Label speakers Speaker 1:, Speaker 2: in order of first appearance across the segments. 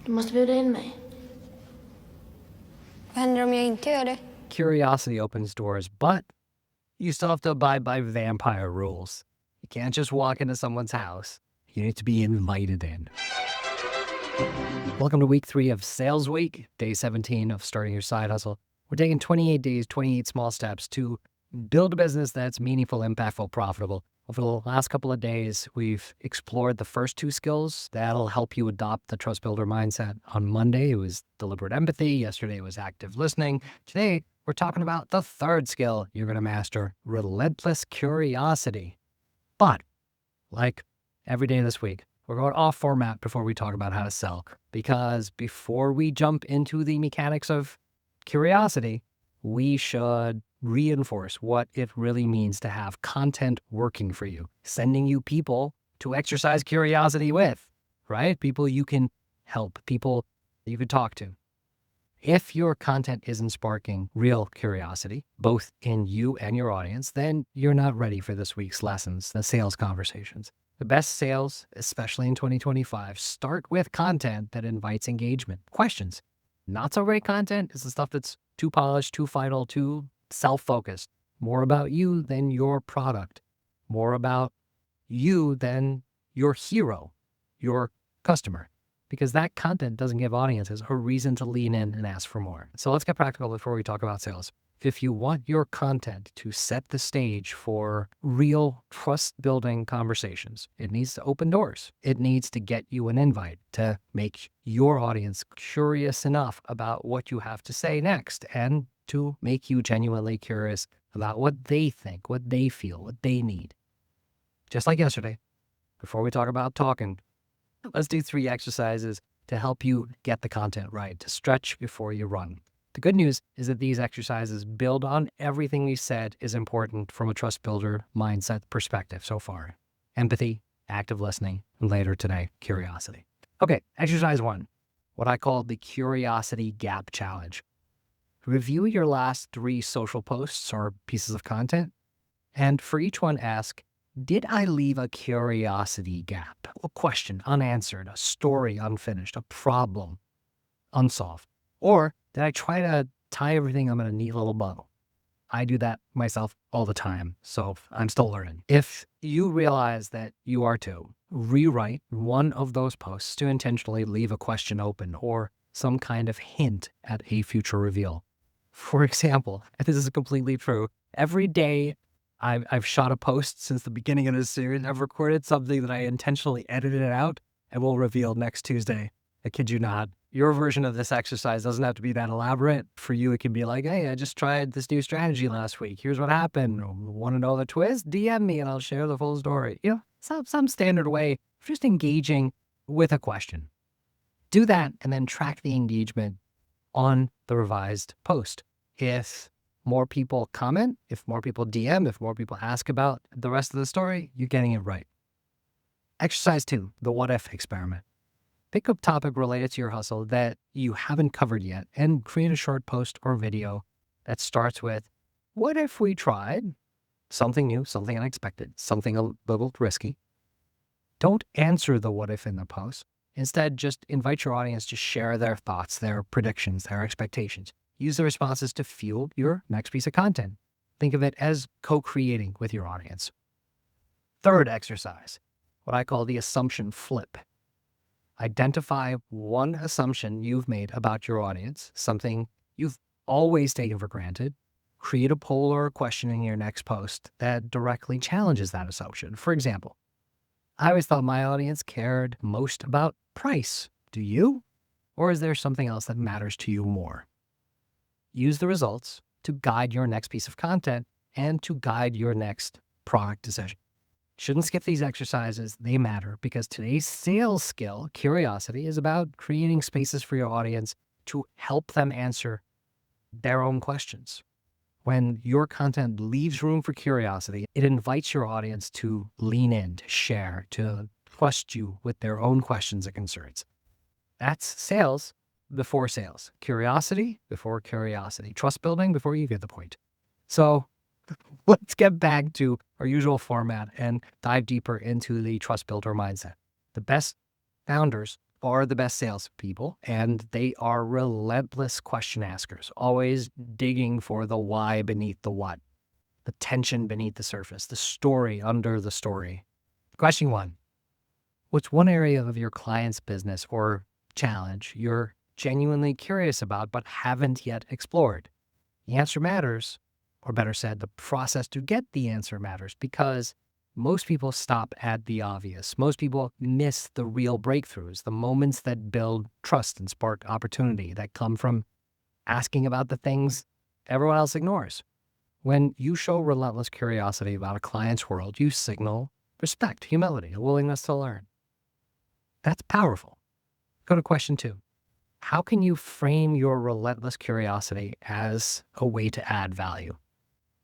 Speaker 1: Du måste bjuda in mig.
Speaker 2: Vad händer om jag inte gör det?
Speaker 3: Curiosity opens doors, but you still have to abide by vampire rules. You can't just walk into someone's house. You need to be invited in. Welcome to week 3 of Sales Week, day 17 of starting your side hustle. We're taking 28 days, 28 small steps to build a business that's meaningful, impactful, profitable. Over the last couple of days, we've explored the first 2 skills that'll help you adopt the trust builder mindset. On Monday, it was deliberate empathy. Yesterday, it was active listening. Today, we're talking about the 3rd skill you're going to master, relentless curiosity. But like every day this week, we're going off format before we talk about how to sell, because before we jump into the mechanics of curiosity, we should reinforce what it really means to have content working for you, sending you people to exercise curiosity with, right? People you can help, people you can talk to. If your content isn't sparking real curiosity, both in you and your audience, then you're not ready for this week's lessons, the sales conversations. The best sales, especially in 2025, start with content that invites engagement. Questions. Not so great content is the stuff that's too polished, too final, too self-focused. More about you than your product. More about you than your hero, your customer. Because that content doesn't give audiences a reason to lean in and ask for more. So let's get practical before we talk about sales. If you want your content to set the stage for real trust-building conversations, it needs to open doors. It needs to get you an invite to make your audience curious enough about what you have to say next, and to make you genuinely curious about what they think, what they feel, what they need. Just like yesterday, before we talk about talking, let's do 3 exercises to help you get the content right, to stretch before you run. The good news is that these exercises build on everything we said is important from a trust builder mindset perspective so far. Empathy, active listening, and later today, curiosity. Okay, exercise 1, what I call the curiosity gap challenge. Review your last 3 social posts or pieces of content, and for each one ask, did I leave a curiosity gap? A question unanswered, a story unfinished, a problem unsolved? Or did I try to tie everything up in a neat little bow? I do that myself all the time, so I'm still learning. If you realize that you are too, rewrite one of those posts to intentionally leave a question open or some kind of hint at a future reveal. For example, and this is completely true, every day I've shot a post since the beginning of this series. I've recorded something that I intentionally edited out and will reveal next Tuesday. I kid you not. Your version of this exercise doesn't have to be that elaborate. For you, it can be like, hey, I just tried this new strategy last week. Here's what happened. Want to know the twist? DM me and I'll share the full story. You know, some standard way of just engaging with a question. Do that and then track the engagement on the revised post. If more people comment, if more people DM, if more people ask about the rest of the story, you're getting it right. Exercise 2, the what if experiment. Pick a topic related to your hustle that you haven't covered yet and create a short post or video that starts with, what if we tried something new, something unexpected, something a little risky? Don't answer the what if in the post. Instead, just invite your audience to share their thoughts, their predictions, their expectations. Use the responses to fuel your next piece of content. Think of it as co-creating with your audience. 3rd exercise, what I call the assumption flip. Identify one assumption you've made about your audience, something you've always taken for granted. Create a poll or a question in your next post that directly challenges that assumption. For example, I always thought my audience cared most about price. Do you? Or is there something else that matters to you more? Use the results to guide your next piece of content and to guide your next product decision. Shouldn't skip these exercises. They matter because today's sales skill, curiosity, is about creating spaces for your audience to help them answer their own questions. When your content leaves room for curiosity, it invites your audience to lean in, to share, to trust you with their own questions and concerns. That's sales before sales. Curiosity before curiosity. Trust building before you get the point. So let's get back to our usual format and dive deeper into the trust builder mindset. The best founders are the best salespeople, and they are relentless question askers, always digging for the why beneath the what, the tension beneath the surface, the story under the story. Question one: what's one area of your client's business or challenge you're genuinely curious about but haven't yet explored? The answer matters, or better said, the process to get the answer matters, because most people stop at the obvious. Most people miss the real breakthroughs, the moments that build trust and spark opportunity that come from asking about the things everyone else ignores. When you show relentless curiosity about a client's world, you signal respect, humility, a willingness to learn. That's powerful. Go to question two. How can you frame your relentless curiosity as a way to add value?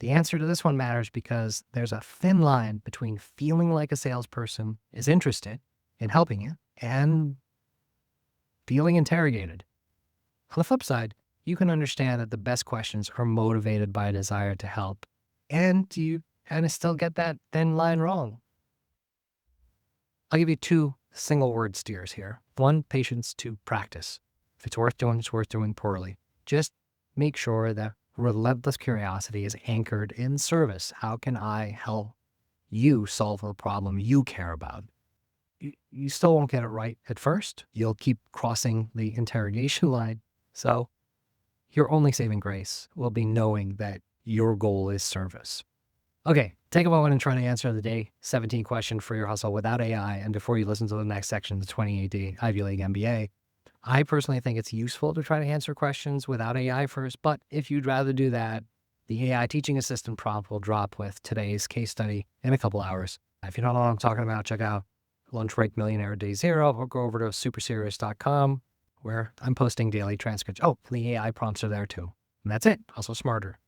Speaker 3: The answer to this one matters because there's a thin line between feeling like a salesperson is interested in helping you and feeling interrogated. On the flip side, you can understand that the best questions are motivated by a desire to help, and you kind of still get that thin line wrong. I'll give you two single word steers here. One, patience. Two, practice. If it's worth doing, it's worth doing poorly. Just make sure that relentless curiosity is anchored in service. How can I help you solve a problem you care about? You still won't get it right at first. You'll keep crossing the interrogation line. So your only saving grace will be knowing that your goal is service. Okay, take a moment and try to answer the day 17 question for your hustle without AI. And before you listen to the next section, the 28-day Ivy-League MBA, I personally think it's useful to try to answer questions without AI first, but if you'd rather do that, the AI teaching assistant prompt will drop with today's case study in a couple hours. If you don't know what I'm talking about, check out Lunch Break Millionaire Day Zero, or go over to superserious.com where I'm posting daily transcripts. Oh, the AI prompts are there too. And that's it. Also smarter.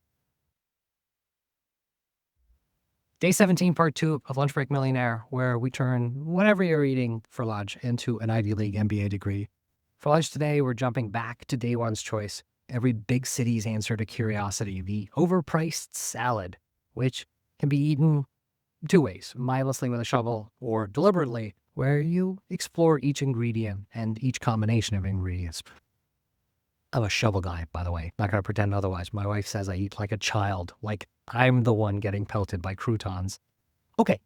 Speaker 3: Day 17, part 2 of Lunch Break Millionaire, where we turn whatever you're eating for lunch into an Ivy League MBA degree. For lunch today, we're jumping back to day one's choice, every big city's answer to curiosity, the overpriced salad, which can be eaten two ways: mindlessly with a shovel or deliberately, where you explore each ingredient and each combination of ingredients. I'm a shovel guy, by the way. Not going to pretend otherwise. My wife says I eat like a child, like I'm the one getting pelted by croutons. Okay,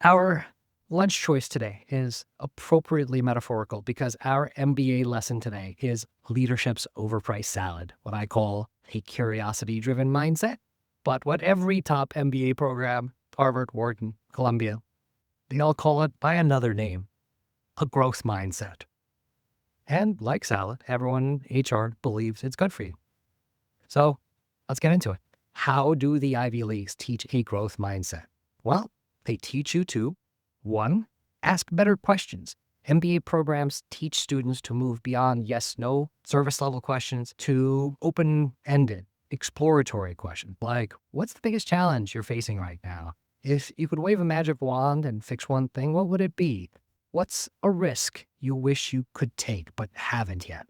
Speaker 3: our lunch choice today is appropriately metaphorical because our MBA lesson today is leadership's overpriced salad, what I call a curiosity-driven mindset, but what every top MBA program, Harvard, Wharton, Columbia, they all call it by another name, a growth mindset. And like salad, everyone in HR believes it's good for you. So let's get into it. How do the Ivy Leagues teach a growth mindset? Well, they teach you to, one, ask better questions. MBA programs teach students to move beyond yes, no service level questions to open-ended, exploratory questions like, what's the biggest challenge you're facing right now? If you could wave a magic wand and fix one thing, what would it be? What's a risk you wish you could take but haven't yet?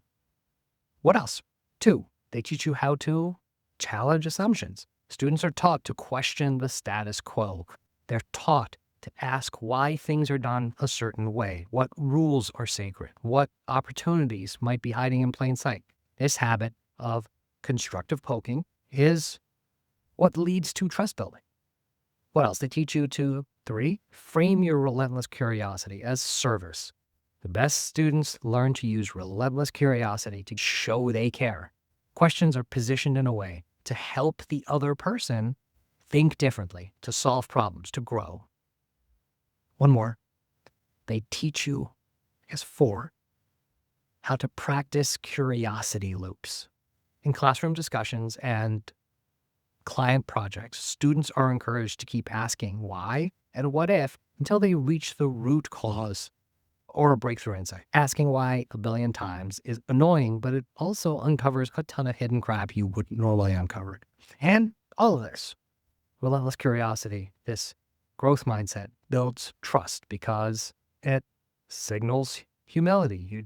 Speaker 3: What else? Two, they teach you how to challenge assumptions. Students are taught to question the status quo. They're taught to ask why things are done a certain way, what rules are sacred, what opportunities might be hiding in plain sight. This habit of constructive poking is what leads to trust building. What else? They teach you to, three, frame your relentless curiosity as service. The best students learn to use relentless curiosity to show they care. Questions are positioned in a way to help the other person think differently, to solve problems, to grow. One more. They teach you, I guess four, how to practice curiosity loops. In classroom discussions and client projects, students are encouraged to keep asking why and what if until they reach the root cause or a breakthrough insight. Asking why a billion times is annoying, but it also uncovers a ton of hidden crap you wouldn't normally uncover. And all of this, relentless curiosity, this growth mindset, builds trust because it signals humility. You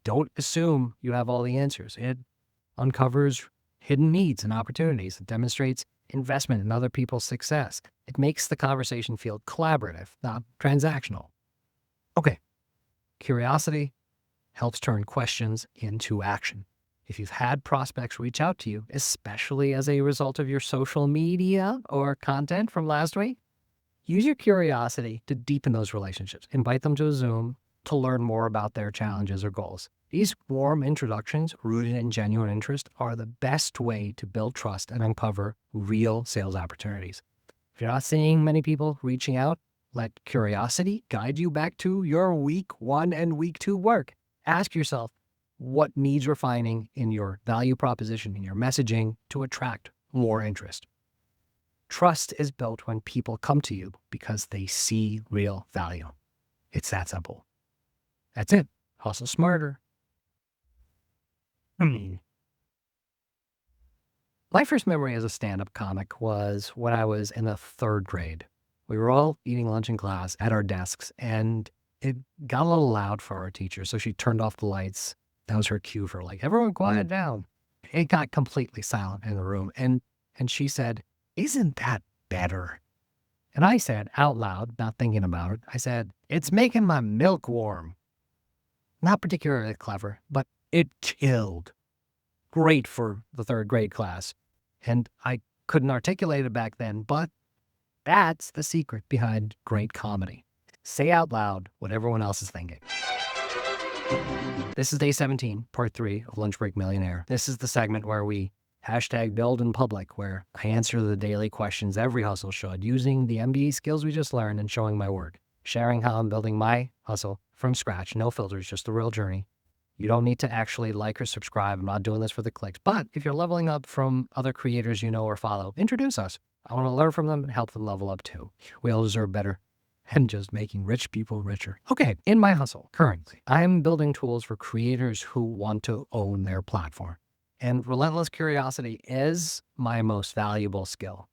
Speaker 3: don't assume you have all the answers. It uncovers hidden needs and opportunities. It demonstrates investment in other people's success. It makes the conversation feel collaborative, not transactional. Okay, curiosity, helps turn questions into action. If you've had prospects reach out to you, especially as a result of your social media or content from last week, use your curiosity to deepen those relationships. Invite them to a Zoom to learn more about their challenges or goals. These warm introductions rooted in genuine interest are the best way to build trust and uncover real sales opportunities. If you're not seeing many people reaching out, let curiosity guide you back to your week 1 and week 2 work. Ask yourself what needs refining in your value proposition, in your messaging to attract more interest. Trust is built when people come to you because they see real value. It's that simple. That's it. Hustle smarter. My first memory as a stand-up comic was when I was in the 3rd grade. We were all eating lunch in class at our desks, and it got a little loud for our teacher, so she turned off the lights. That was her cue for everyone quiet down. It got completely silent in the room, and she said, "Isn't that better?" And I said out loud, not thinking about it, I said, "It's making my milk warm." Not particularly clever, but it killed. Great for the 3rd grade class. And I couldn't articulate it back then, but that's the secret behind great comedy. Say out loud what everyone else is thinking. This is day 17, part 3 of Lunch Break Millionaire. This is the segment where we #build in public, where I answer the daily questions every hustle should using the MBA skills we just learned and showing my work, sharing how I'm building my hustle from scratch, no filters, just the real journey. You don't need to actually like or subscribe. I'm not doing this for the clicks. But if you're leveling up from other creators you know or follow, introduce us. I want to learn from them and help them level up too. We all deserve better than just making rich people richer. Okay, in my hustle, currently, I'm building tools for creators who want to own their platform. And relentless curiosity is my most valuable skill.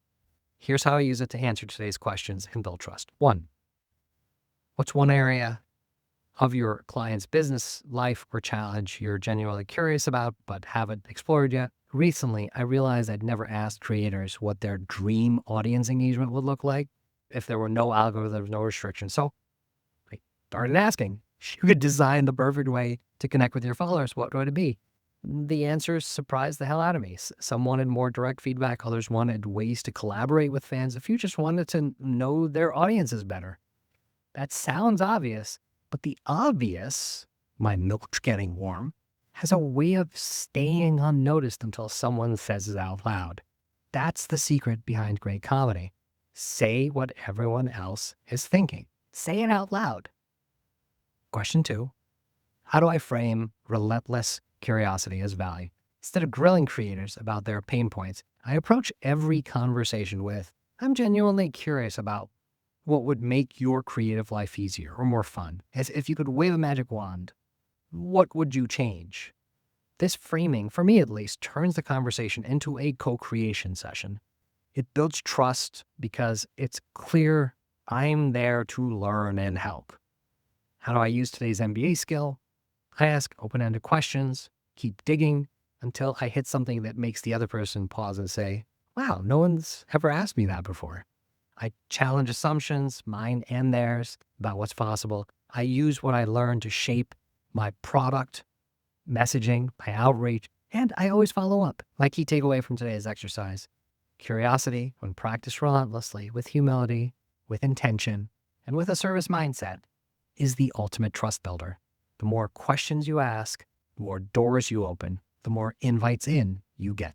Speaker 3: Here's how I use it to answer today's questions and build trust. 1, what's one area of your client's business, life, or challenge you're genuinely curious about but haven't explored yet? Recently, I realized I'd never asked creators what their dream audience engagement would look like if there were no algorithms, no restrictions. So I started asking. If you could design the perfect way to connect with your followers, what would it be? The answers surprised the hell out of me. Some wanted more direct feedback. Others wanted ways to collaborate with fans. A few just wanted to know their audiences better. That sounds obvious, but the obvious, my milk's getting warm, has a way of staying unnoticed until someone says it out loud. That's the secret behind great comedy. Say what everyone else is thinking. Say it out loud. Question 2, how do I frame relentless curiosity as value? Instead of grilling creators about their pain points, I approach every conversation with, I'm genuinely curious about what would make your creative life easier or more fun. As if you could wave a magic wand, what would you change? This framing, for me at least, turns the conversation into a co-creation session. It builds trust because it's clear I'm there to learn and help. How do I use today's MBA skill? I ask open-ended questions, keep digging until I hit something that makes the other person pause and say, wow, no one's ever asked me that before. I challenge assumptions, mine and theirs, about what's possible. I use what I learned to shape my product, messaging, my outreach, and I always follow up. My key takeaway from today's exercise: curiosity, when practiced relentlessly, with humility, with intention, and with a service mindset, is the ultimate trust builder. The more questions you ask, the more doors you open, the more invites in you get.